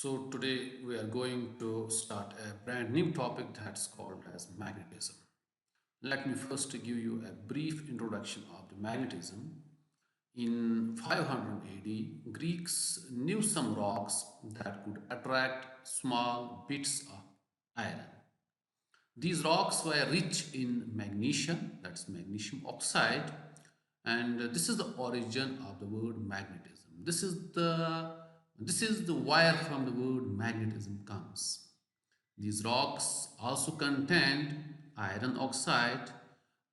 So today we are going to start a brand new topic that's called as magnetism. Let me first give you a brief introduction of the magnetism. In 500 AD, Greeks knew some rocks that could attract small bits of iron. These rocks were rich in magnesium, that's magnesium oxide, and this is the origin of the word magnetism. This is the wire from the word magnetism comes. These rocks also contained iron oxide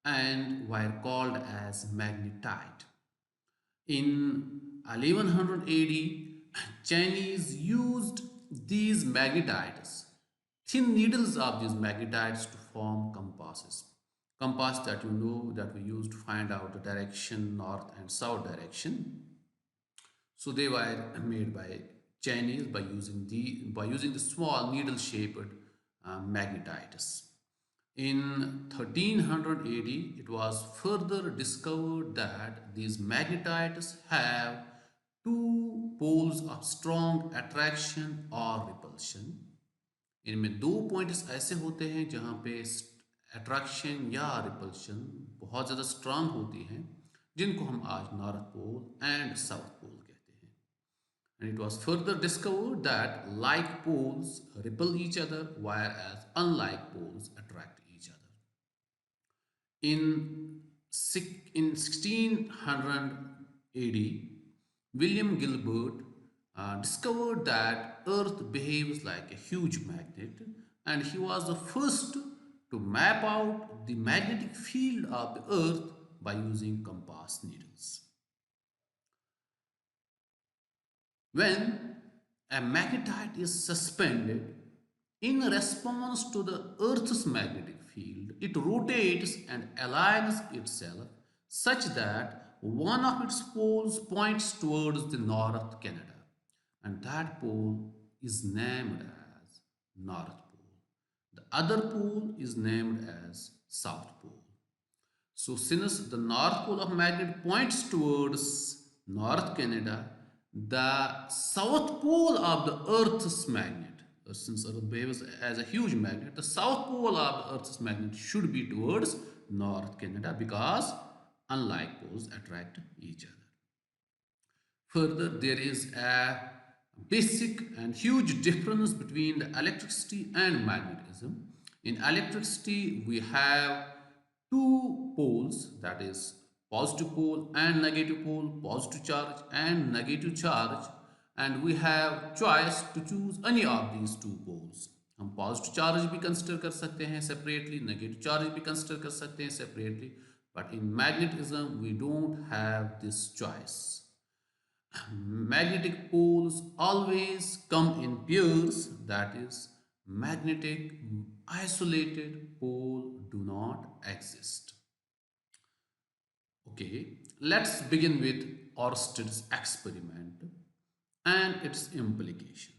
and were called as magnetite. In 1100 AD, Chinese used these magnetites, thin needles of these magnetites, to form compasses. Compass that you know that we use to find out the direction, north and south direction. So they were made by Chinese by using the small needle-shaped magnetites. In 1300 AD, it was further discovered that these magnetites have two poles of strong attraction or repulsion. इनमें दो points ऐसे होते हैं जहाँ पे attraction या repulsion बहुत ज़्यादा स्ट्रांग होती हैं, जिनको हम आज north pole and south pole कहते हैं. And it was further discovered that like poles repel each other, whereas unlike poles attract each other. In 1600 AD, William Gilbert discovered that Earth behaves like a huge magnet, and he was the first to map out the magnetic field of the Earth by using compass needles. When a magnetite is suspended in response to the Earth's magnetic field, it rotates and aligns itself such that one of its poles points towards the North Canada, and that pole is named as North Pole. The other pole is named as South Pole. So since the North Pole of magnet points towards North Canada, the South Pole of the Earth's magnet, since Earth behaves as a huge magnet, the South Pole of the Earth's magnet should be towards North Canada because unlike poles attract each other. Further, there is a basic and huge difference between the electricity and magnetism. In electricity, we have two poles, that is positive pole and negative pole, positive charge and negative charge, and we have choice to choose any of these two poles. हम positive charge भी consider कर सकते हैं separately, negative charge भी consider कर सकते हैं separately, but in magnetism we don't have this choice. Magnetic poles always come in pairs, that is magnetic isolated pole do not exist. Okay, let's begin with Orsted's experiment and its implication.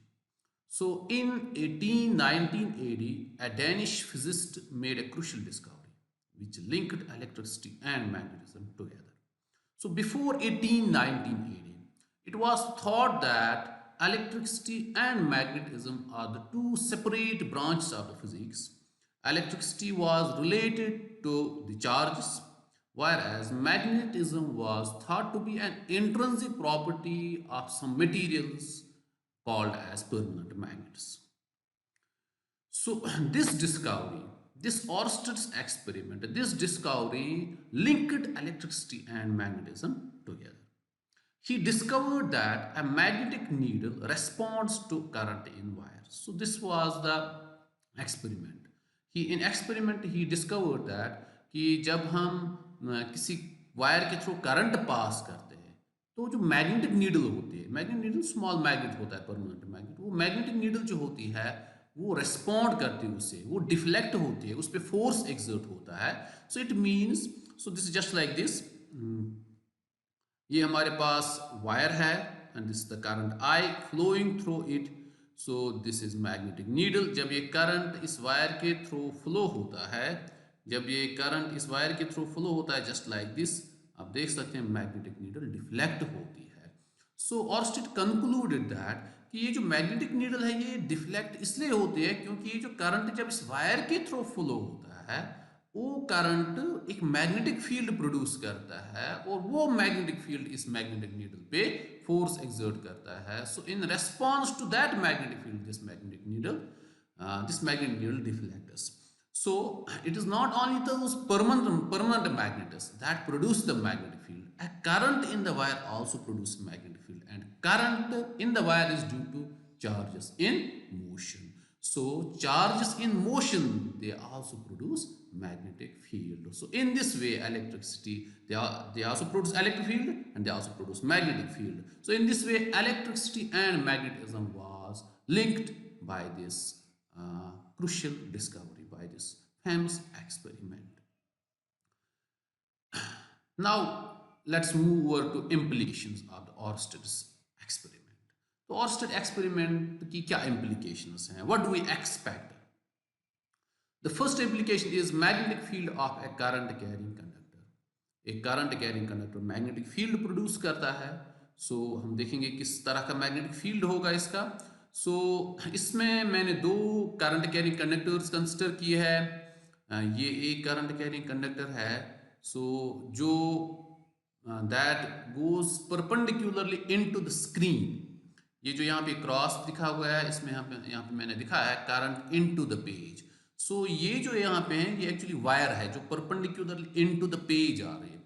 So in 1819 AD, a Danish physicist made a crucial discovery which linked electricity and magnetism together. So before 1819 AD, it was thought that electricity and magnetism are the two separate branches of the physics. Electricity was related to the charges, whereas magnetism was thought to be an intrinsic property of some materials called as permanent magnets. So this discovery, this Orsted's experiment, this discovery linked electricity and magnetism together. He discovered that a magnetic needle responds to current in wires. So this was the experiment. In experiment he discovered that कि जब हम किसी wire के through current pass करते हैं तो जो magnetic needle होती है, मैग्नेटिक नीडल स्मॉल मैग्नेट होता है, परमानेंट मैग्नेट, वो मैग्नेटिक नीडल जो होती है वो रेस्पॉन्ड करती है उससे, वो डिफ्लेक्ट होती है, उस पर फोर्स एक्सर्ट होता है. So it means, so this just like this, ये हमारे पास वायर है and this the current I flowing through it. So this is magnetic needle. जब ये करंट इस वायर के थ्रू फ्लो होता है, जब ये करंट इस वायर के थ्रू फ्लो होता है जस्ट लाइक दिस, आप देख सकते हैं मैग्नेटिक नीडल डिफ्लेक्ट होती है. सो ऑर्स्टेड कंक्लूडेड दैट कि ये जो मैग्नेटिक नीडल है ये डिफ्लेक्ट इसलिए होते हैं क्योंकि ये जो करंट जब इस वायर के थ्रू फ्लो होता है वो करंट एक मैग्नेटिक फील्ड प्रोड्यूस करता है और वो मैग्नेटिक फील्ड इस मैग्नेटिक नीडल पे फोर्स एक्सर्ट करता है. So in response to that magnetic field this magnetic needle deflects. So it is not only those permanent magnets that produce the magnetic field. A current in the wire also produces magnetic field, and current in the wire is due to charges in motion. So charges in motion they also produce magnetic field. So in this way electricity they also produce electric field and they also produce magnetic field. So in this way electricity and magnetism was linked by this crucial discovery, by this famous experiment. Now let's move over to implications of the Orsted's experiment. तो Orsted experiment की क्या implications हैं? What do we expect? The first implication is magnetic field of a current carrying conductor. एक current carrying conductor magnetic field produce करता है. So हम देखेंगे किस तरह का magnetic field होगा इसका. सो इसमें मैंने दो करंट कैरिंग कंडक्टर्स कंसिडर किए हैं. ये एक करंट कैरिंग कंडक्टर है सो जो that goes perpendicularly into the screen. ये जो यहाँ पे क्रॉस दिखा हुआ है इसमें यहाँ पे मैंने दिखाया है करंट इनटू द पेज. सो ये जो यहाँ पे है ये एक्चुअली वायर है जो परपेंडिकुलरली इनटू द पेज आ रही है.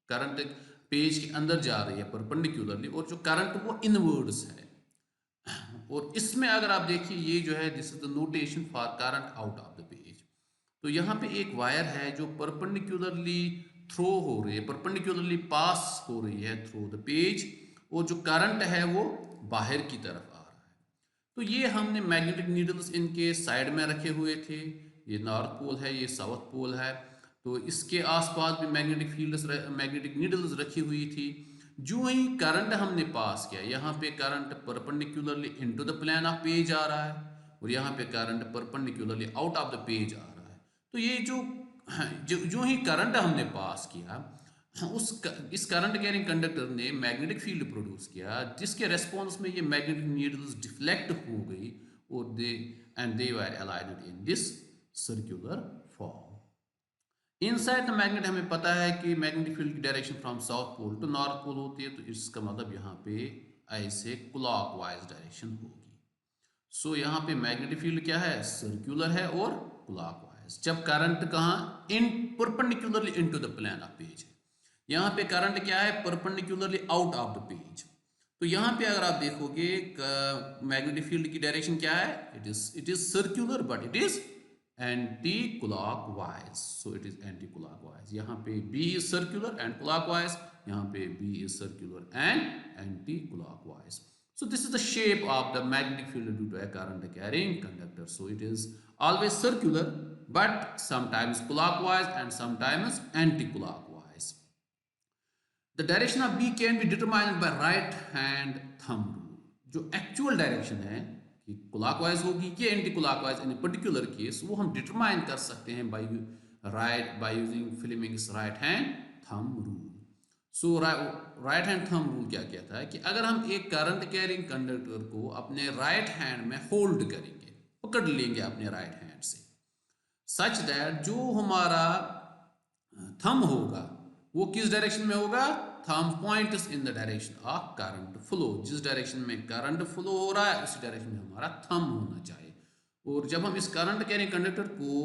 करंट पेज के अंदर जा रही है परपेंडिकुलरली और जो करंट वो इनवर्ड्स है. और इसमें अगर आप देखिए ये जो है this is the notation for current out of the page. तो यहाँ पे एक वायर है जो परपेंडिकुलरली थ्रो हो रही है, परपेंडिकुलरली पास हो रही है थ्रू द पेज और जो करंट है वो बाहर की तरफ आ रहा है. तो ये हमने मैग्नेटिक नीडल्स इनके साइड में रखे हुए थे. ये नॉर्थ पोल है, ये साउथ पोल है. तो इसके आसपास भी मैग्नेटिक नीडल्स रखी हुई थी. जो ही करंट हमने पास किया यहाँ पे current perpendicularly into the plane of page आ रहा है और यहाँ पे current perpendicularly out of the page आ रहा है. तो ये जो ही करंट हमने पास किया इस करंट कैरिंग कंडक्टर ने मैग्नेटिक फील्ड प्रोड्यूस किया जिसके रेस्पॉन्स में ये मैग्नेटिक नीडल्स डिफ्लेक्ट हो गई और they were aligned in this circular form. Inside the magnet हमें पता है कि मैग्नेटिक फील्ड की direction from south pole to north pole होती है. तो इसका मतलब यहाँ पे ऐसे क्लॉकवाइज डायरेक्शन होगी. सो यहाँ पे मैग्नेटिक फील्ड क्या है सर्कुलर है और क्लॉकवाइज. जब करंट कहाँ in perpendicularly into the plane of page. यहाँ पे करंट क्या है perpendicularly out of the page. तो यहाँ पे अगर आप देखोगे मैग्नेटिक फील्ड की डायरेक्शन क्या है it is circular but it is anti-clockwise. So it is anti-clockwise. यहाँ पे B is circular and clockwise. यहाँ पे B is circular and anti-clockwise. So this is the shape of the magnetic field due to a current carrying conductor. So it is always circular, but sometimes clockwise and sometimes anti-clockwise. The direction of B can be determined by right hand thumb rule. जो actual direction है कि clockwise होगी कि anti clockwise इन particular case वो हम determine कर सकते हैं by using Fleming's right hand thumb rule. So right hand thumb rule क्या कहता है कि अगर हम एक करंट कैरिंग कंडक्टर को अपने राइट हैंड में होल्ड करेंगे पकड़ लेंगे अपने राइट हैंड से सच दैट जो हमारा थंब होगा वो किस डायरेक्शन में होगा thumb point in the direction of current flow. जिस डायरेक्शन में करंट फ्लो हो रहा है उसी डायरेक्शन में हमारा थंब होना चाहिए. और जब हम इस करंट कैरिंग कंडक्टर को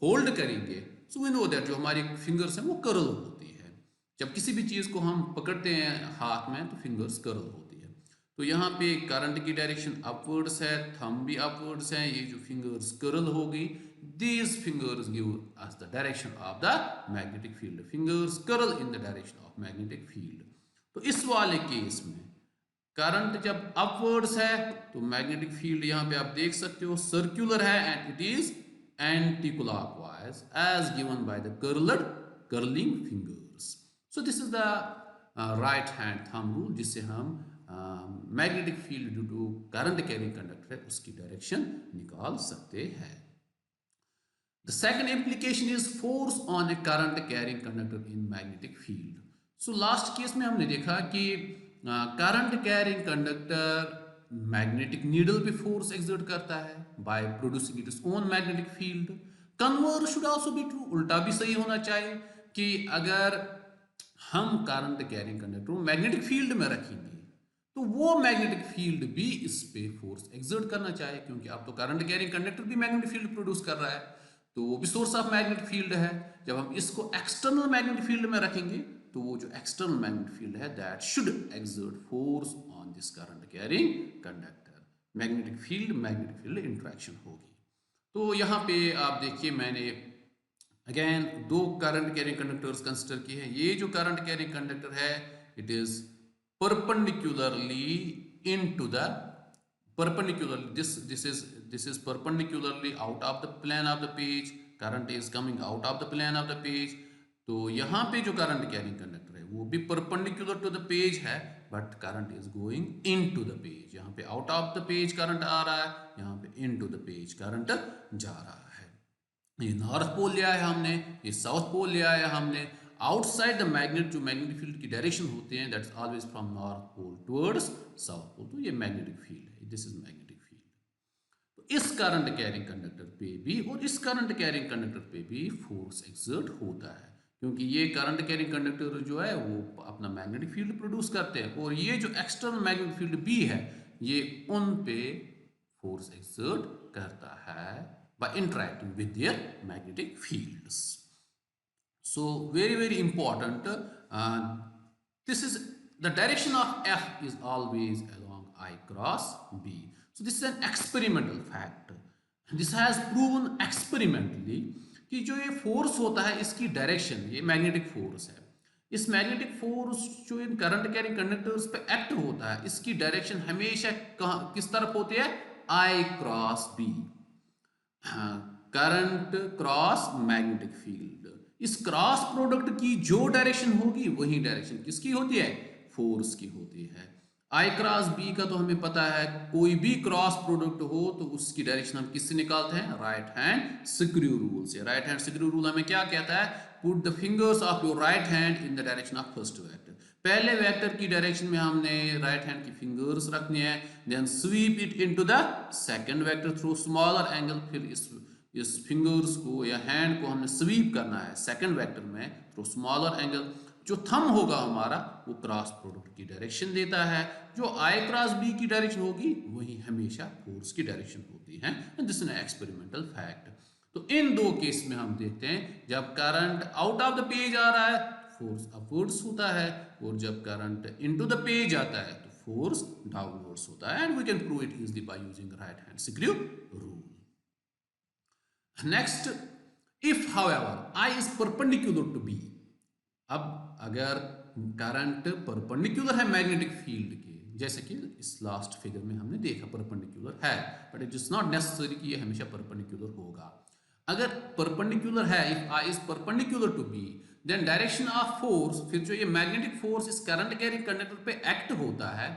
होल्ड करेंगे सो वी नो दैट जो हमारी फिंगर्स हैं वो कर्ल होती है. जब किसी भी चीज़ को हम पकड़ते हैं हाथ में तो फिंगर्स कर्ल होती है. तो यहाँ पे करंट की डायरेक्शन अपवर्ड्स है, थंब भी अपवर्ड्स है. ये जो फिंगर्स कर्ल होगी these fingers give us the direction of the magnetic field. Fingers curl in the direction of magnetic field. तो इस वाले केस में करंट जब अपवर्ड्स है तो मैग्नेटिक फील्ड यहाँ पे आप देख सकते हो सर्कुलर है and it is anti clockwise as given by the curling fingers. So this is the right hand thumb rule जिससे हम magnetic field due to current carrying conductor है उसकी डायरेक्शन निकाल सकते हैं. The second implication is force on a current carrying conductor in magnetic field. So last case में हमने देखा कि current carrying conductor magnetic needle पे फोर्स एक्सर्ट करता है by producing its own magnetic field. Converse should also be true, उल्टा भी सही होना चाहिए कि अगर हम करंट कैरिंग कंडक्टर को मैग्नेटिक फील्ड में रखेंगे तो वो मैग्नेटिक फील्ड भी इस पे फोर्स एक्सर्ट करना चाहिए, क्योंकि अब तो करंट कैरिंग कंडक्टर भी मैग्नेटिक फील्ड प्रोड्यूस कर रहा है, तो वो भी सोर्स ऑफ मैग्नेटिक फील्ड है। जब हम इसको एक्सटर्नल मैग्नेटिक फील्ड में रखेंगे तो वो जो एक्सटर्नल मैग्नेटिक फील्ड है that should exert force on this current carrying conductor. Magnetic field interaction होगी। तो यहाँ पे आप देखिए मैंने अगेन दो करंट कैरिंग कंडक्टर्स कंसिडर किए हैं। ये जो करंट कैरिंग कंडक्टर है it is perpendicularly into the this is perpendicularly out of the plane of the page, current is coming out of the plane of the page। तो यहाँ पे जो current carrying conductor है वो भी perpendicular to the page है but current is going into the page. यहाँ पे out of the page current आ रहा है, यहाँ पे इनटू द पेज करंट जा रहा है। ये नॉर्थ पोल लिया है हमने, ये साउथ पोल लिया है हमने। आउटसाइड द मैग्नेट जो मैग्नेटिक फील्ड की डायरेक्शन होते हैं that's always from north pole towards south pole, तो ये मैग्नेटिक फील्ड है, दिस इज मैग्नेटिक फील्ड। तो इस करंट कैरिंग कंडक्टर पे भी और इस करंट कैरिंग कंडक्टर पे भी फोर्स एक्सर्ट होता है, क्योंकि ये करंट कैरिंग कंडक्टर जो है वो अपना मैग्नेटिक फील्ड प्रोड्यूस करते हैं और ये जो एक्सटर्नल मैग्नेटिक फील्ड भी है ये उन पे फोर्स एक्सर्ट करता है by interacting with their magnetic fields। So very important, this is the direction of F is always along I cross B। So this is an experimental fact, this has proven experimentally कि जो ये force होता है इसकी direction, ये magnetic force है, इस magnetic force जो इन करंट कैरिंग कंडक्टर्स पे एक्ट होता है इसकी डायरेक्शन हमेशा किस तरफ होती है, I cross B। Current cross magnetic field, इस क्रॉस प्रोडक्ट की जो डायरेक्शन होगी वही डायरेक्शन किसकी होती है, फोर्स की होती है। आई क्रॉस बी का तो हमें पता है कोई भी क्रॉस प्रोडक्ट हो तो उसकी डायरेक्शन हम किससे निकालते हैं, राइट हैंड स्क्रू रूल से। राइट हैंड स्क्रू रूल हमें क्या कहता है, put the fingers of your right hand in the direction of first vector. पहले वेक्टर की डायरेक्शन में हमने राइट हैंड की फिंगर्स रखनी है, then sweep it into the second vector through smaller angle. फिर इस फिंगर्स को या हैंड को हमने स्वीप करना है सेकंड वेक्टर में थ्रू स्मॉलर एंगल। जो थंब होगा हमारा वो क्रॉस प्रोडक्ट की डायरेक्शन देता है, जो आई क्रॉस बी की डायरेक्शन होगी वही हमेशा फोर्स की डायरेक्शन होती है। This is an experimental fact. तो इन दो केस में हम देखते हैं जब current out of the page आ रहा है फोर्स अपवर्ड्स होता है और जब करंट इनटू द पेज आता है तो फोर्स डाउनवर्ड्स होता है। And we can prove it easily by using right hand screw rule. Next, if however I is perpendicular to B। अब अगर करंट परपेंडिकुलर है मैग्नेटिक फील्ड के, जैसे कि इस लास्ट फिगर में हमने देखा परपेंडिकुलर है, but it is not necessary कि ये हमेशा परपेंडिकुलर होगा। अगर परपेंडिकुलर है, if I is perpendicular to B then direction of force, फिर जो ये मैग्नेटिक फोर्स इस करंट कैरिंग कंडक्टर पे एक्ट होता है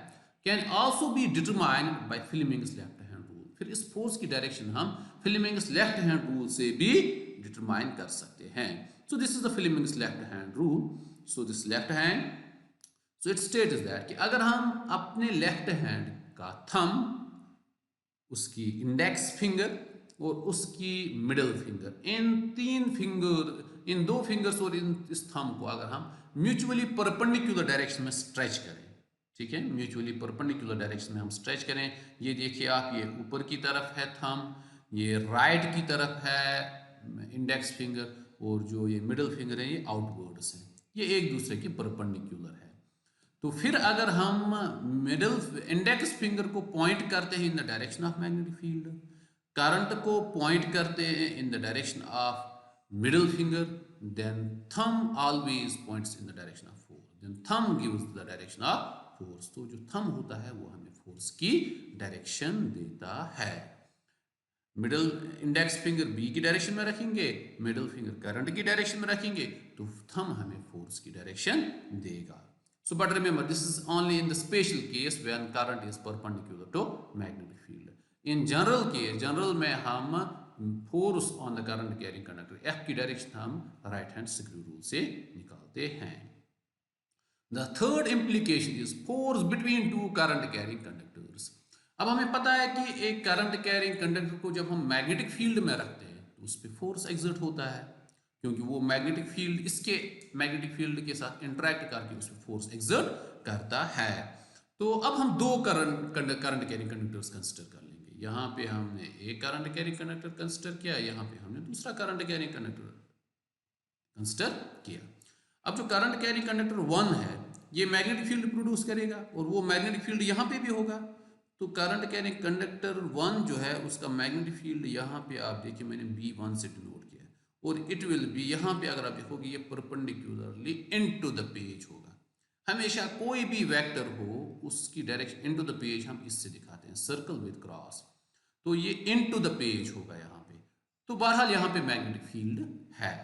can also be determined by Fleming's left hand rule. फिर इस फोर्स की डायरेक्शन हम फ्लेमिंग्स लेफ्ट हैंड रूल से भी डिटरमाइन कर सकते हैं। सो this is the Fleming's left hand rule. So this left hand, so it states that कि अगर हम अपने लेफ्ट हैंड का थंब, उसकी इंडेक्स फिंगर और उसकी मिडिल फिंगर, इन दो फिंगर्स और इस थंब को अगर हम म्यूचुअली परपेंडिकुलर डायरेक्शन में स्ट्रेच करें, ठीक है, म्यूचुअली परपेंडिकुलर डायरेक्शन में हम स्ट्रेच करें। ये देखिए आप, ये ऊपर की तरफ है थंब, ये राइट की तरफ है इंडेक्स फिंगर और जो ये मिडिल फिंगर है ये आउटवर्ड्स है, ये एक दूसरे के परपेंडिकुलर है। तो फिर अगर हम मिडिल इंडेक्स फिंगर को पॉइंट करते हैं इन the direction of magnetic field, current को पॉइंट करते हैं इन the direction of middle finger, then thumb always points in the direction of force, then thumb gives the direction of force। तो जो thumb होता है वो हमें फोर्स की डायरेक्शन देता है। मिडिल इंडेक्स फिंगर बी की डायरेक्शन में रखेंगे, मिडिल फिंगर करंट की डायरेक्शन में रखेंगे तो थंब हमें फोर्स की डायरेक्शन देगा। So but remember this is only in the special case when current is perpendicular to magnetic field। in general case, general में हम force on the current carrying conductor F की direction हम right hand screw rule से निकालते हैं। The third implication is force between two current carrying conductors। अब हमें पता है कि एक करंट कैरिंग कंडक्टर को जब हम मैग्नेटिक फील्ड में रखते हैं तो उस पर फोर्स एग्जर्ट होता है, क्योंकि वो मैग्नेटिक फील्ड इसके मैग्नेटिक फील्ड के साथ इंटरेक्ट करके उस पर फोर्स एग्जर्ट करता है। तो अब हम दो करंट कैरिंग कंडक्टर्स कंसिडर कर लेंगे। यहाँ पे हमने एक करंट कैरिंग कंडक्टर कंसिडर किया, यहाँ पे हमने दूसरा करंट कैरिंग कंडक्टर कंसिडर किया। अब जो करंट कैरिंग कंडक्टर 1 है ये मैग्नेटिक फील्ड प्रोड्यूस करेगा और वो मैग्नेटिक फील्ड यहाँ पे भी होगा। तो करंट कैरिंग कंडक्टर 1 जो है उसका मैग्नेटिक फील्ड यहाँ पे आप देखिए मैंने B1 से डिनोट किया है, और इट विल बी यहाँ पे अगर आप देखोगे ये परपेंडिकुलरली इनटू द पेज होगा। हमेशा कोई भी वेक्टर हो उसकी डायरेक्शन इनटू द पेज हम इससे दिखाते हैं, सर्कल विद क्रॉस। तो ये इनटू द पेज होगा यहाँ पे। तो बहरहाल यहाँ पे मैग्नेटिक फील्ड है।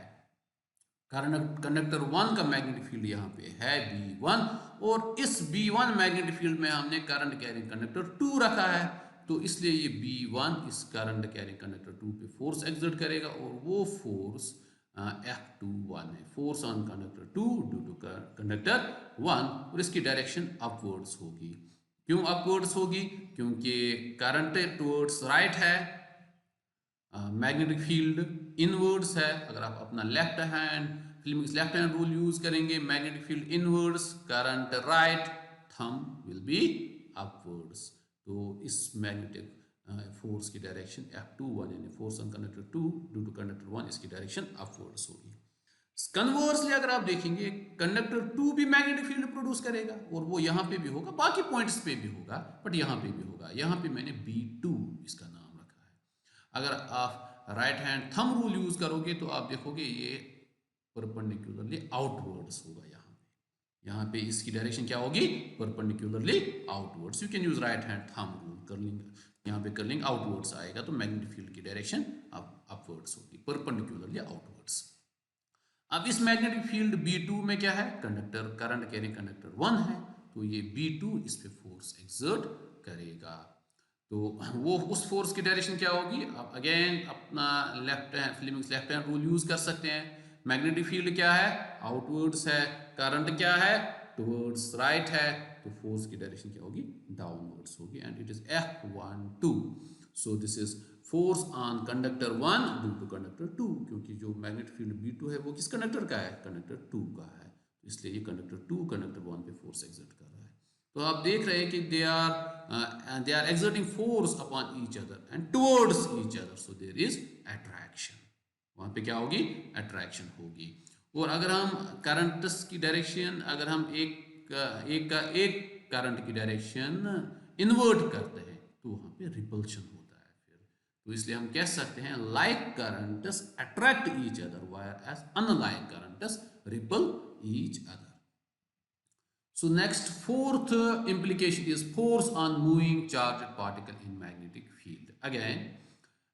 कंडक्टर 1 का मैग्नेटिक फील्ड यहाँ पे है B1, और इस B1 मैग्नेटिक फील्ड में हमने करंट कैरिंग कंडक्टर 2 रखा है। तो इसलिए ये B1 इस करंट कैरिंग कंडक्टर 2 पे फोर्स एक्सर्ट करेगा, और वो फोर्स F21 है, force on conductor 2 due to conductor 1, और इसकी डायरेक्शन अपवर्ड्स होगी। क्यों अपवर्ड्स होगी? क्योंकि करंट टुवर्ड्स राइट है, मैग्नेटिक फील्ड इनवर्ड्स है। अगर आप अपना लेफ्ट हैंड रूल यूज करेंगे, magnetic field inwards, current right, thumb will be upwards. तो इस मैग्नेटिक फोर्स की डायरेक्शन F21 यानी force on conductor 2 due to conductor 1, इसकी डायरेक्शन अपवर्ड्स होगी। कन्वर्सली अगर आप देखेंगे कंडक्टर 2 भी मैग्नेटिक फील्ड प्रोड्यूस करेगा, और वो यहाँ पे भी होगा, बाकी पॉइंट्स पे भी होगा, बट यहाँ पे भी होगा। यहाँ पे मैंने B2 इसका नाम रखा है। अगर आप right hand thumb rule use करोगे तो आप देखोगे ये परपेंडिकुलरली आउटवर्ड्स होगा। यहाँ पे इसकी डायरेक्शन क्या होगी? Perpendicularly outwards. You can use right hand thumb rule, कर लेंगे यहाँ पे कर लेंगे, आउटवर्ड्स आएगा तो मैग्नेटिक फील्ड की डायरेक्शन अपवर्ड्स होगी, परपेंडिकुलरली आउटवर्ड्स। अब इस मैग्नेटिक फील्ड B2 में क्या है? कंडक्टर करंट कैरिंग कंडक्टर 1 है, तो ये B2 इस पे फोर्स एक्सर्ट करेगा। तो वो उस फोर्स की डायरेक्शन क्या होगी? आप अगेन अपना लेफ्ट हैंड रूल यूज कर सकते हैं। मैग्नेटिक फील्ड क्या है? आउटवर्ड्स है। करंट क्या है? टुवर्ड्स राइट है। तो फोर्स की डायरेक्शन क्या होगी? डाउनवर्ड्स होगी, and it is F12। So this is force on conductor 1 due to conductor 2, क्योंकि जो मैग्नेटिक फील्ड B2 है वो किस कंडक्टर का है? कंडक्टर 2 का है। इसलिए ये कंडक्टर 2 कंडक्टर 1 पे फोर्स एक्सर्ट कर रहा है। तो आप देख रहे हैं कि they are exerting force upon each other and towards each other, so there is attraction. वहां पे क्या होगी? अट्रैक्शन होगी। और अगर हम करंट्स की डायरेक्शन, अगर हम एक करंट की डायरेक्शन इन्वर्ट करते हैं तो वहां पे रिपल्शन होता है फिर। तो इसलिए हम कह सकते हैं like currents attract each other wire as unlike currents repel each other. So next, fourth implication is force on moving charged particle in magnetic field. Again,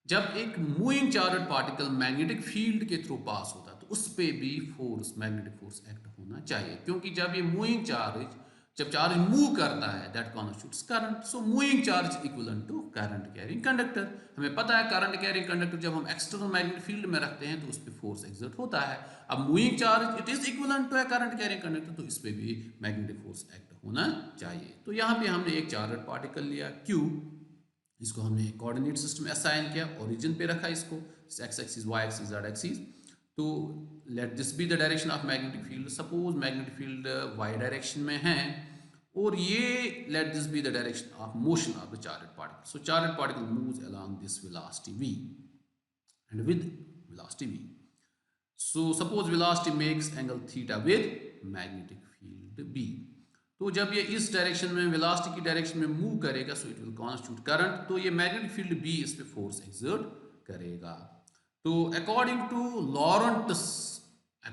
जब एक moving charged particle magnetic field के through pass होता है तो उस पे भी force, magnetic force act होना चाहिए, क्योंकि जब ये मूविंग चार्ज जब चार्ज मूव करता है that constitutes current. So moving charge equivalent to current carrying conductor. हमें पता है करंट कैरिंग कंडक्टर जब हम एक्सटर्नल मैग्नेटिक फील्ड में रखते हैं तो उस पर फोर्स एक्सर्ट होता है। अब moving charge it is equivalent to current carrying conductor, तो इस पर भी मैग्नेटिक फोर्स एक्ट होना चाहिए। तो यहाँ पे हमने एक चार्जड पार्टिकल लिया Q, इसको हमने कोऑर्डिनेट सिस्टम असाइन किया, ओरिजिन पे रखा इसको, x axis, y axis, z axis. तो let this be the direction of magnetic field. Suppose magnetic field y direction में है, और ये let this be the direction of motion of the charged particle. So charged particle moves along this velocity v and with velocity v. So suppose velocity makes angle theta with magnetic field B. तो जब ये इस direction में velocity की direction में move करेगा so it will constitute current. तो ये मैग्नेटिक फील्ड B इस पे फोर्स एक्सर्ट करेगा। तो according to Lorentz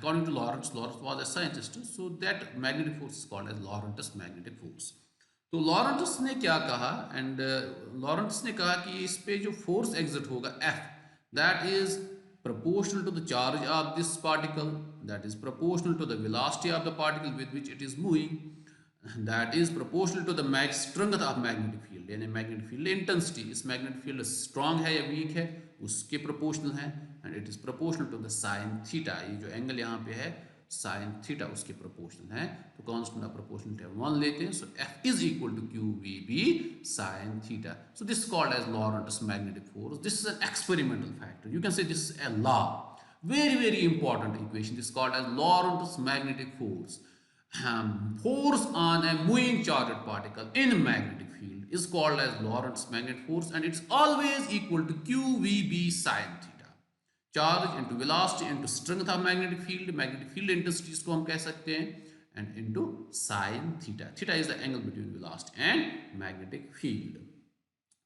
was a scientist, so that magnetic force is called as Lorentz magnetic force. तो लॉरेंटस ने क्या कहा? एंड लॉरेंटस ने कहा कि इस पे जो फोर्स एक्सर्ट होगा F, that is proportional to the charge of this particle, that is proportional to the velocity of the particle with which it is moving, that is proportional to the strength of magnetic field, यानी magnetic field intensity, इस magnetic field strong है या weak है उसके proportional है, and it is proportional to the sin theta, ये जो angle यहाँ पे है साइन थीटा उसके प्रोपोर्शनल है, तो कांस्टेंट ऑफ प्रोपोर्शनल 1 लेते हैं. So F is equal to QVB sine theta. So this called as Lorentz magnetic force. This is an experimental factor. You can say this is a law. Very important equation. This is called as Lorentz magnetic force. Force on a moving charged particle in magnetic field is called as Lorentz magnetic force, and it's always equal to QVB sin theta. Charge into velocity into strength of magnetic field intensity इसको हम कह सकते हैं, and into sin theta. Theta is the angle between velocity and magnetic field.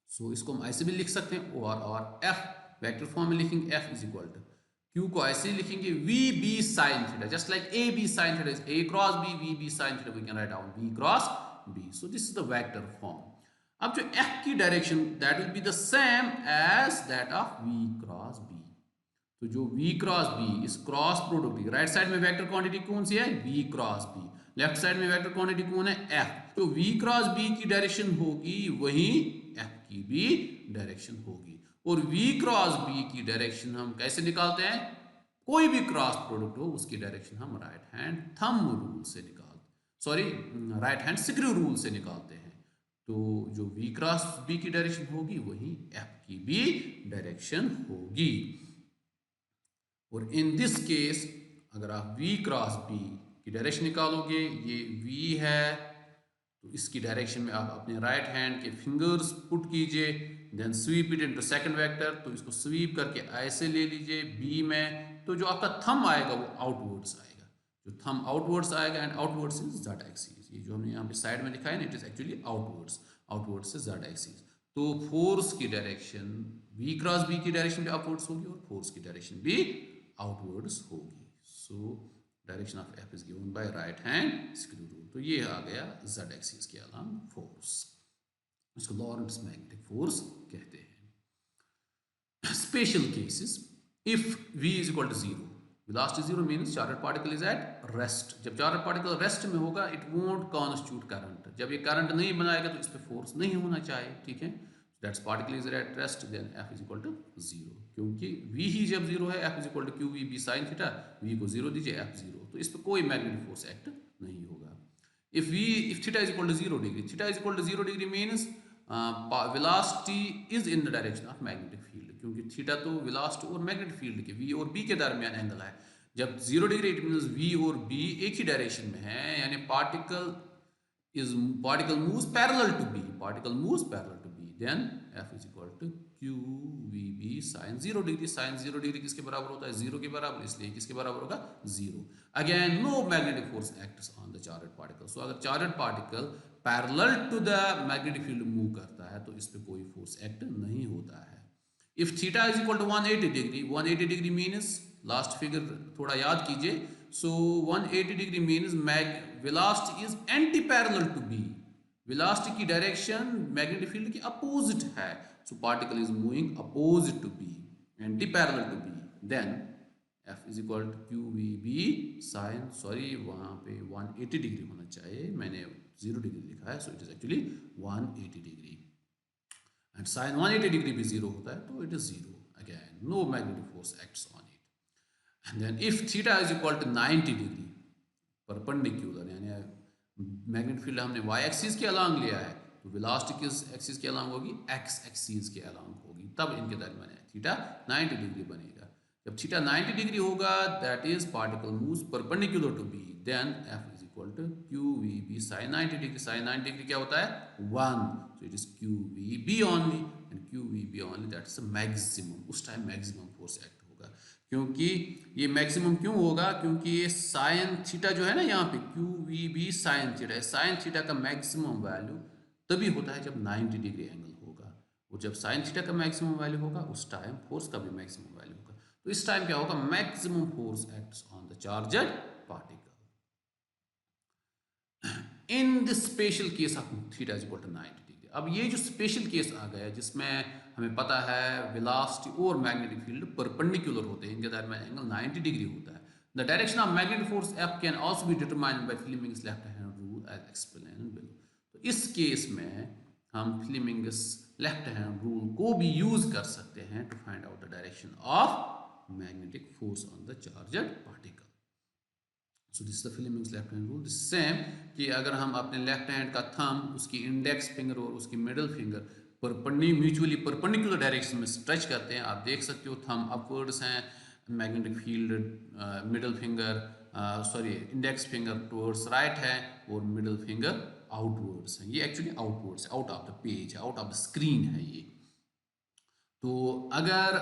So इसको हम ऐसे भी लिख सकते हैं, और F वेक्टर फॉर्म में लिखेंगे. F is equal to Q को ऐसे लिखेंगे V B sin theta, just like A B sin theta is A cross B, V B sin theta we can write down V cross B. So this is the vector form. अब जो F की direction that will be the same as that of V cross B. तो जो V cross B इस cross product की right side में vector quantity कौन सी है? V cross B. Left side में वेक्टर क्वांटिटी कौन है? F. तो V cross B की डायरेक्शन होगी वही F की भी डायरेक्शन होगी. और V क्रॉस B की डायरेक्शन हम कैसे निकालते हैं? कोई भी क्रॉस प्रोडक्ट हो उसकी डायरेक्शन हम राइट हैंड थंब रूल से राइट हैंड स्क्रू रूल से निकालते हैं. तो जो V क्रॉस B की डायरेक्शन होगी वही F की भी डायरेक्शन होगी. और इन दिस केस अगर आप V क्रॉस B की डायरेक्शन निकालोगे, ये V है, तो इसकी डायरेक्शन में आप अपने राइट हैंड के फिंगर्स पुट कीजिए, then sweep it into second vector. तो इसको स्वीप करके ऐसे ले लीजिए B में, तो जो आपका थंब आएगा वो आउटवर्ड्स आएगा. जो थंब आउटवर्ड्स आएगा, and outwards is Z axis. ये जो हमने यहाँ पे साइड में लिखा है ना, इट इज एक्चुअली आउटवर्ड्स से Z एक्सिस. तो फोर्स की डायरेक्शन V क्रॉस B की डायरेक्शन भी अपवर्ड्स होगी और फोर्स की डायरेक्शन भी आउटवर्ड्स होगी. So direction of F is given by right hand screw rule. तो ये आ गया Z एक्सिस के अलोंग फोर्स. इसको लॉरेंट्स मैग्नेटिक फोर्स कहते हैं. Special cases, if V is equal to 0, velocity 0 means charged particle is at rest. जब charged particle rest में होगा, it won't constitute current. जब ये करंट नहीं बनाएगा तो इस पे फोर्स नहीं होना चाहिए. ठीक है, that particle is at rest, then F is equal to 0. क्योंकि V ही जब 0 है, F is equal to QVB sin theta. V को 0 दीजिए, F 0, तो इस पे कोई मैग्नेटिक फोर्स एक्ट नहीं होगा. If theta is equal to 0 degree, theta is equal to 0 degree means velocity is in the direction of magnetic field. क्योंकि theta तो वेलोसिटी और मैग्नेटिक फील्ड के V और B के दरमियान एंगल है. जब 0 डिग्री इट मींस V और B एक ही डायरेक्शन में है, यानी particle moves parallel to B, then F is equal to QVB sin 0 degree. sin 0 degree किसके बराबर होता है? 0 के बराबर, इसलिए किसके बराबर होगा? 0. Again no magnetic force acts on the charged particle. So अगर charged particle parallel to the magnetic field move करता है तो इस पे कोई फोर्स एक्ट नहीं होता है. If theta is equal to 180 degree, 180 degree means, last figure थोड़ा याद कीजिए. सो 180 degree means velocity is antiparallel to B. Velocity की डायरेक्शन मैग्नेटिक फील्ड की अपोजिट है. So particle is moving opposite to B, antiparallel to B. Then F is equal to QVB sine, वहाँ पे 180 degree होना चाहिए, मैंने 0 degree लिखा है, so it is actually 180 degree. And sin 180 degree भी 0 होता है, तो it is 0. Again, no magnetic force acts on it. And then if theta is equal to 90 degree, perpendicular, यानी मैग्नेटिक फील्ड हमने y एक्सिस के along लिया है, तो वेलोसिटी किस एक्सिस के अलोंग होगी? x एक्सिस के अलोंग होगी. तब इनके दरमियान थीटा 90 डिग्री बनेगा. जब थीटा 90 डिग्री होगा, that is particle moves perpendicular to B, then F is equal to QVB sin 90 degree. sin 90 degree क्या होता है? 1. So it is QVB only, and QVB only, that's the maximum. उस time maximum force act होगा. क्योंकि ये maximum क्यों होगा? क्योंकि ये साइन थीटा जो है ना, यहाँ पे QVB साइन थीटा है. साइन थीटा का मैक्सिमम वैल्यू तभी होता है जब 90 डिग्री एंगल होगा, और जब साइन थीटा का मैक्सिमम वैल्यू होगा उस टाइम फोर्स का भी मैक्सिमम वैल्यू होगा. तो इस टाइम क्या होगा? Maximum force acts on the charged particle. In the special case of theta is equal to 90 degree. अब ये जो स्पेशल केस आ गया जिसमें हमें पता है वेलोसिटी और मैग्नेटिक फील्ड परपेंडिकुलर होते हैं, इनके दरमियान एंगल 90 डिग्री होता है. The direction of magnetic force F can also be determined by Fleming's left hand rule as explained below. तो इस केस में हम फ्लेमिंग्स लेफ्ट हैंड रूल को भी यूज कर सकते हैं to find out the direction of magnetic force on the charged particle. So this is the Fleming's left hand rule. This same कि अगर हम अपने लेफ्ट हैंड का थंब, उसकी इंडेक्स फिंगर और उसकी middle finger mutually perpendicular direction में stretch करते हैं, आप देख सकते हो थंब अपवर्ड्स हैं, magnetic field middle finger sorry index finger towards right है और मिडल फिंगर आउटवर्ड्स है। ये एक्चुअली आउटवर्ड्स है, आउट ऑफ द पेज है, आउट ऑफ द स्क्रीन है ये। तो अगर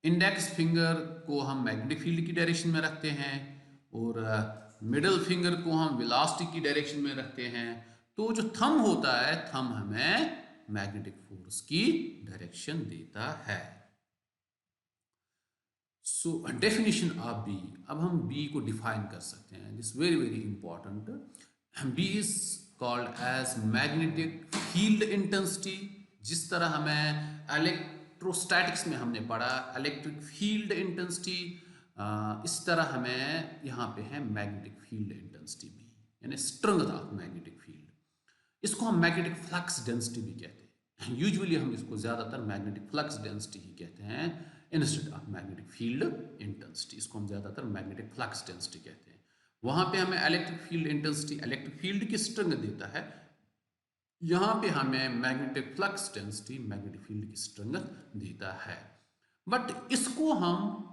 इंडेक्स फिंगर को हम मैग्नेटिक फील्ड की डायरेक्शन में रखते हैं और मिडल फिंगर को हम वेलोसिटी की डायरेक्शन में रखते हैं, तो जो थंब होता है, थंब हमें मैग्नेटिक फोर्स की डायरेक्शन देता है। सो डेफिनेशन ऑफ बी, अब हम बी को डिफाइन कर सकते हैं। This very very important. B is called as magnetic field intensity. जिस तरह हमें इलेक्ट्रोस्टैटिक्स में हमने पढ़ा इलेक्ट्रिक फील्ड इंटेंसिटी, इस तरह हमें यहाँ पे है मैग्नेटिक फील्ड इंटेंसिटी भी, यानी स्ट्रेंथ ऑफ मैग्नेटिक फील्ड। इसको हम मैग्नेटिक फ्लक्स डेंसिटी भी कहते हैं। यूजुअली हम इसको ज़्यादातर मैग्नेटिक फ्लक्स डेंसिटी ही कहते हैं instead of magnetic field intensity. इसको हम ज़्यादातर मैग्नेटिक फ्लक्स डेंसिटी कहते हैं। वहाँ पे हमें electric field intensity electric field की स्ट्रेंथ देता है, यहाँ पे हमें magnetic flux density magnetic field की स्ट्रेंथ देता है। बट इसको हम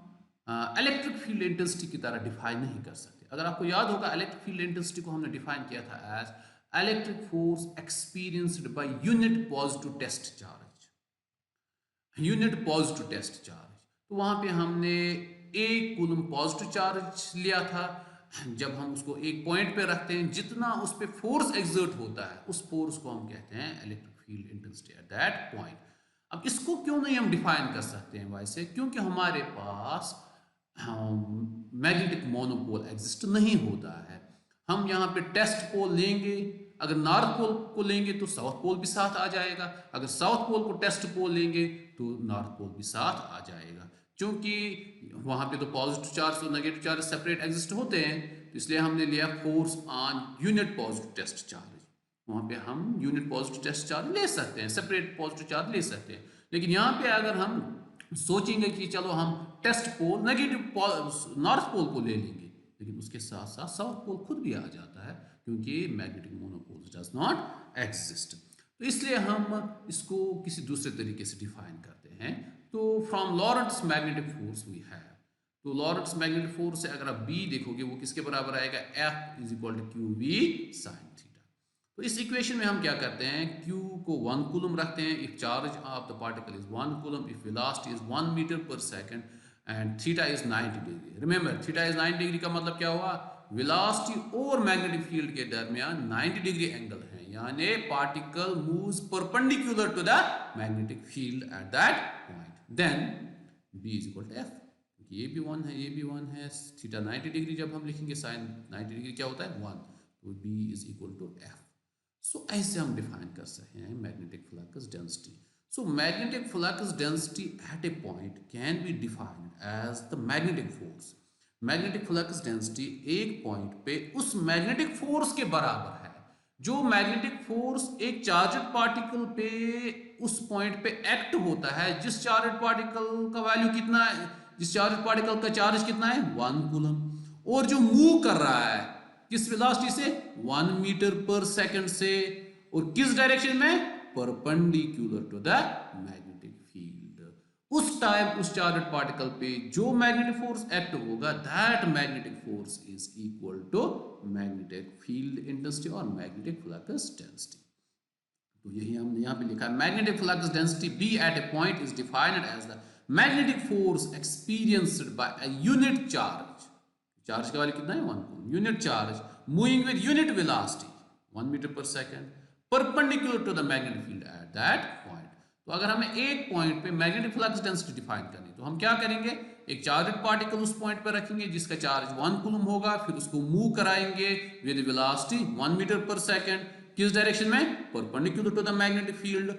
इलेक्ट्रिक फील्ड इंटेंसिटी की तरह डिफाइन नहीं कर सकते। अगर आपको याद होगा, इलेक्ट्रिक फील्ड इंटेंसिटी को हमने डिफाइन किया था as electric force experienced by unit positive test charge, unit positive test charge. तो वहां पे हमने एक कूलम पॉजिटिव चार्ज लिया था। जब हम उसको एक पॉइंट पे रखते हैं, जितना उस पर फोर्स एग्जर्ट होता है, उस फोर्स को हम कहते हैं electric field intensity at that point. अब इसको क्यों नहीं हम डिफाइन कर सकते हैं वैसे? क्योंकि हमारे पास मैग्नेटिक मोनोपोल एग्जिस्ट नहीं होता है। हम यहाँ पे टेस्ट पोल लेंगे, अगर नॉर्थ पोल को लेंगे तो साउथ पोल भी साथ आ जाएगा, अगर साउथ पोल को टेस्ट पोल लेंगे तो नॉर्थ पोल भी साथ आ जाएगा। क्योंकि वहाँ पे तो पॉजिटिव चार्ज और नेगेटिव चार्ज सेपरेट एग्जिस्ट होते हैं, तो इसलिए हमने लिया force on unit positive test charge. वहाँ पे हम यूनिट पॉजिटिव टेस्ट चार्ज ले सकते हैं, सेपरेट पॉजिटिव चार्ज ले सकते हैं। लेकिन यहाँ पे अगर हम सोचेंगे कि चलो हम टेस्ट पोल नेगेटिव नॉर्थ पोल को ले लेंगे, लेकिन उसके साथ साथ साउथ पोल खुद भी आ जाता है, क्योंकि magnetic monopole does not exist. तो इसलिए हम इसको किसी दूसरे तरीके से डिफाइन करते हैं। तो from Lorentz magnetic force we have, तो लॉरेंट्स मैग्नेटिक फोर्स से अगर आप बी देखोगे वो किसके बराबर आएगा? F is equal to q v sine theta. तो इस इक्वेशन में हम क्या करते हैं? Q को 1 कूलम रखते हैं if charge of the particle is 1 coulomb, if velocity is 1 metre per second and theta is 90 degree. Remember, theta is 90 degree का मतलब क्या हुआ? वेलोसिटी और मैग्नेटिक फील्ड के दरमियान 90 डिग्री एंगल है, यानी particle moves perpendicular to the magnetic field at that point. Then B is equal to F, ये भी 1 है, ये भी 1 है। थीटा 90 डिग्री जब हम लिखेंगे, साइन 90 डिग्री क्या होता है? 1, तो B is equal to F। So ऐसे हम डिफाइन कर सकते हैं magnetic flux density. So magnetic flux density at a point can be defined as the magnetic force. Magnetic flux density एक पॉइंट पे उस मैग्नेटिक फोर्स के बराबर है जो मैग्नेटिक फोर्स एक चार्जड पार्टिकल पे उस पॉइंट पे एक्ट होता है। जिस चार्जड पार्टिकल का वैल्यू कितना है, जिस चार्जड पार्टिकल का चार्ज कितना है? 1 कूलम, और जो मूव कर रहा है किस वेलोसिटी से? 1 मीटर पर सेकंड से, और किस डायरेक्शन में? Perpendicular to the magnetic field. उस टाइम उस चार्जड पार्टिकल पे जो मैग्नेटिक फोर्स एक्ट होगा, that magnetic force is equal to magnetic field intensity और मैग्नेटिक फ्लक्स डेंसिटी। तो यही हमने यहाँ पे लिखा है, magnetic flux density B at a point is defined as the magnetic force experienced by a unit charge. Charge का value कितना है? 1 coulomb. Unit charge moving with unit velocity 1 metre per second perpendicular to the magnetic field at that point. तो अगर हमें एक point पे magnetic flux density define करनी, तो हम क्या करेंगे? एक चार्जड पार्टिकल उस पॉइंट पर रखेंगे जिसका चार्ज 1 कूलम होगा, फिर उसको मूव कराएंगे with velocity 1 metre per second, किस डायरेक्शन में? Perpendicular to the magnetic field.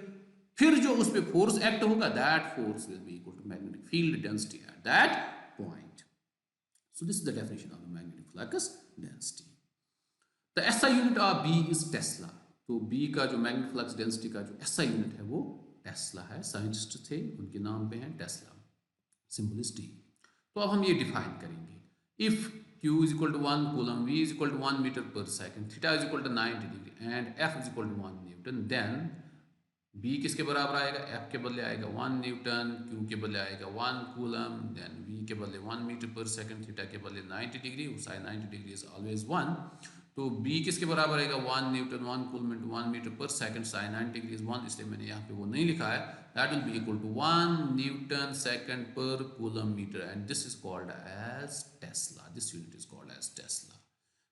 फिर जो उस पे फोर्स एक्ट होगा, that force will be equal to magnetic field density at that point. So this is the definition of the magnetic flux density. The SI unit of B is Tesla. तो B का जो magnetic flux density का जो SI unit है वो Tesla है। Scientist थे, उनके नाम पे है टेस्ला, सिंबल इज T। तो अब हम ये डिफाइन करेंगे, if Q is equal to 1 coulomb, V is equal to 1 meter per second, theta is equal to 90 degree and F is equal to 1 Newton, then B किसके बराबर आएगा, F के बदले आएगा 1 न्यूटन, Q के बदले आएगा 1 कूलम, देन V के बदले 1 मीटर पर सेकंड, थीटा के बदले 90 degree, sine 90 degree is always 1, तो B किसके बराबर आएगा 1 newton 1 coulomb into 1 metre per second, sine 90 degree is 1, इसलिए मैंने यहाँ पे वो नहीं लिखा है, that will be equal to 1 newton second per coulomb metre and this is called as tesla, this unit is called as tesla,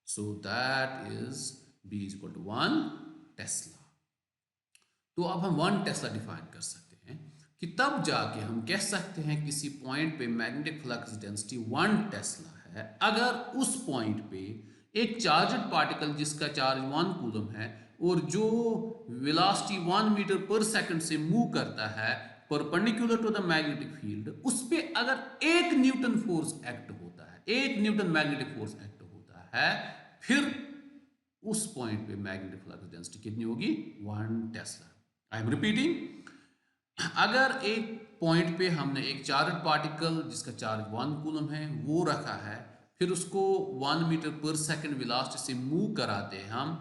so that is B is equal to 1 Tesla. तो अब हम 1 टेस्ला डिफाइन कर सकते हैं कि तब जाके हम कह सकते हैं किसी पॉइंट पे मैग्नेटिक फ्लक्स डेंसिटी 1 टेस्ला है अगर उस पॉइंट पे एक चार्जड पार्टिकल जिसका चार्ज 1 कूलम है और जो वेलोसिटी 1 मीटर पर सेकंड से मूव करता है perpendicular to the magnetic field, उस पे अगर 1 न्यूटन फोर्स एक्ट होता है, 1 न्यूटन मैग्नेटिक फोर्स एक्ट होता है, फिर उस पॉइंट पे मैग्नेटिक फ्लक्स डेंसिटी कितनी होगी 1 टेस्ला। आई एम रिपीटिंग, अगर एक पॉइंट पे हमने एक चार्जड पार्टिकल जिसका चार्ज 1 कूलम है वो रखा है, फिर उसको 1 मीटर पर सेकंड वेलोसिटी से मूव कराते हैं हम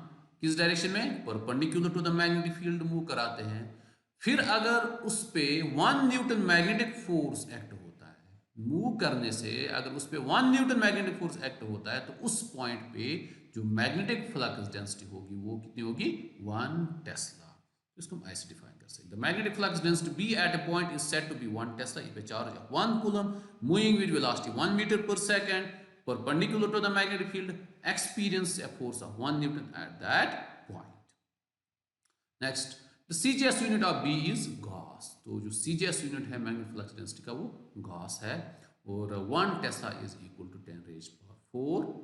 किस डायरेक्शन में, perpendicular to the magnetic field move कराते हैं, फिर अगर उस पे 1 न्यूटन मैग्नेटिक फोर्स एक्ट होता है, मूव करने से अगर उस पे 1 न्यूटन मैग्नेटिक फोर्स एक्ट होता है, तो उस पॉइंट पे जो मैग्नेटिक फ्लक्स डेंसिटी होगी वो कितनी होगी 1 टेस्ला। इसको हम ऐसे डिफाइन कर सकते हैं, the magnetic flux density B at a point is said to be 1 tesla if a charge of 1 coulomb moving with velocity 1 meter per second perpendicular to the magnetic field experience a force of 1 Newton at that point. Next, the CGS unit of B is Gauss, तो जो CGS unit है magnetic flux density का वो Gauss है और 1 tesla is equal to 10 raised power 4